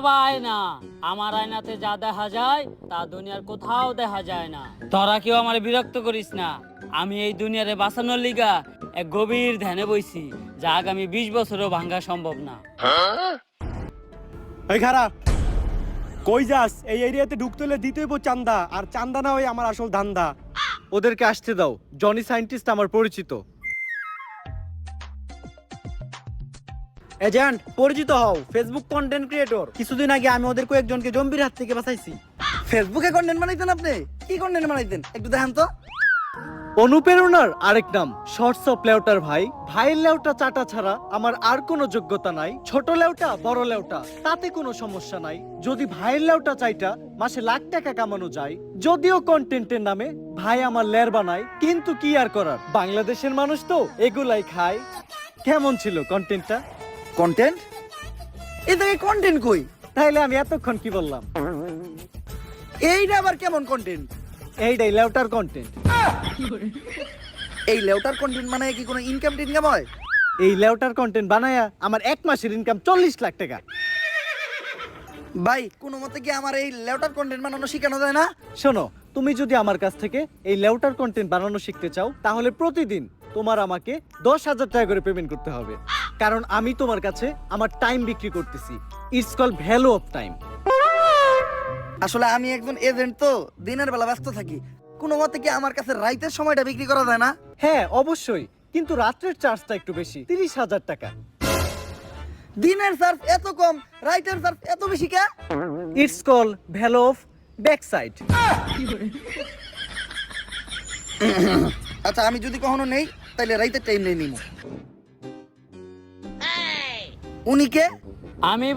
বাবা আয়না, আমার আয়নাতে যা দেখা যায় তা দুনিয়ার কোথাও দেখা যায় না। তোরা কেউ আমার বিরক্ত করিস না। আমি এই দুনিয়ারে বাঁচানোর লিগা এক গভীর ধ্যানে বইছি, যা আগামী 20 বছরও ভাঙা সম্ভব না। এই খারাপ কই যাস? এই এরিয়াতে ঢুকতে হলে দিতে হইব চান্দা, আর চান্দা না হয় আমার আসল ধান্দা। ওদেরকে আসতে দাও, জনি সায়েন্টিস্ট আমার পরিচিত। এজেন্ট পরিচিত হও, ফেসবুক কন্টেন্ট ক্রিয়েটর। কিছুদিন আগে আমি ওদের কয়েকজনকে জম্বির হাত থেকে বাঁচাইছি। ফেসবুকে কন্টেন্ট বানাইতেন আপনি? কি কন্টেন্ট বানাইতেন একটু দেখান তো। অনুপ্রেরণার আরেক নাম শর্টস অফ লেউটার ভাই। ভাইয়ের লেউটা চাটা ছাড়া আমার আর কোনো যোগ্যতা নাই। ছোট লেউটা বড় লেউটা তাতে কোনো সমস্যা নাই। যদি ভাইয়ের লেউটা চাইটা মাসে লাখ টাকা কামানো যায়। যদিও কন্টেন্টের নামে ভাই আমার লের বানায়, কিন্তু কি আর করার, বাংলাদেশের মানুষ তো এগুলাই খায়। কেমন ছিল কন্টেন্টটা? কন্টেন্ট? এই থেকে কন্টেন্ট কই? তাইলে আমি এতক্ষণ কি বললাম? এইটা আবার কেমন কন্টেন্ট? এইটাই লেউটার কন্টেন্ট। এই লেউটার কন্টেন্ট মানে কি কোনো ইনকাম টিনকাম হয়? এই লেউটার কন্টেন্ট বানায়া আমার এক মাসের ইনকাম 40 লাখ টাকা। ভাই কোনো মতে কি আমার এই লেউটার কন্টেন্ট বানানো শেখানো যায় না? শোনো, তুমি যদি আমার কাছ থেকে এই লেউটার কন্টেন্ট বানানো শিখতে চাও, তাহলে প্রতিদিন তোমার আমাকে 10,000 টাকা করে পেমেন্ট করতে হবে। কারণ আমি তোমার কাছে আমার টাইম বিক্রি করতেছি। It's call value of time. আসলে আমি একজন এজেন্ট, তো দিনের বেলা ব্যস্ত থাকি। কোনো মতে কি আমার কাছে রাইতের সময়টা বিক্রি করা যায় না? হ্যাঁ অবশ্যই, কিন্তু রাত্রের চার্জটা একটু বেশি, 30,000 টাকা। দিনের সার্ফ এত কম, রাইটের সার্ফ এত বেশি কে? It's call value of back side. আচ্ছা আমি যদি কখনো নেই তাহলে রাইতের টাইম নেই নিব। উনি কে? আমি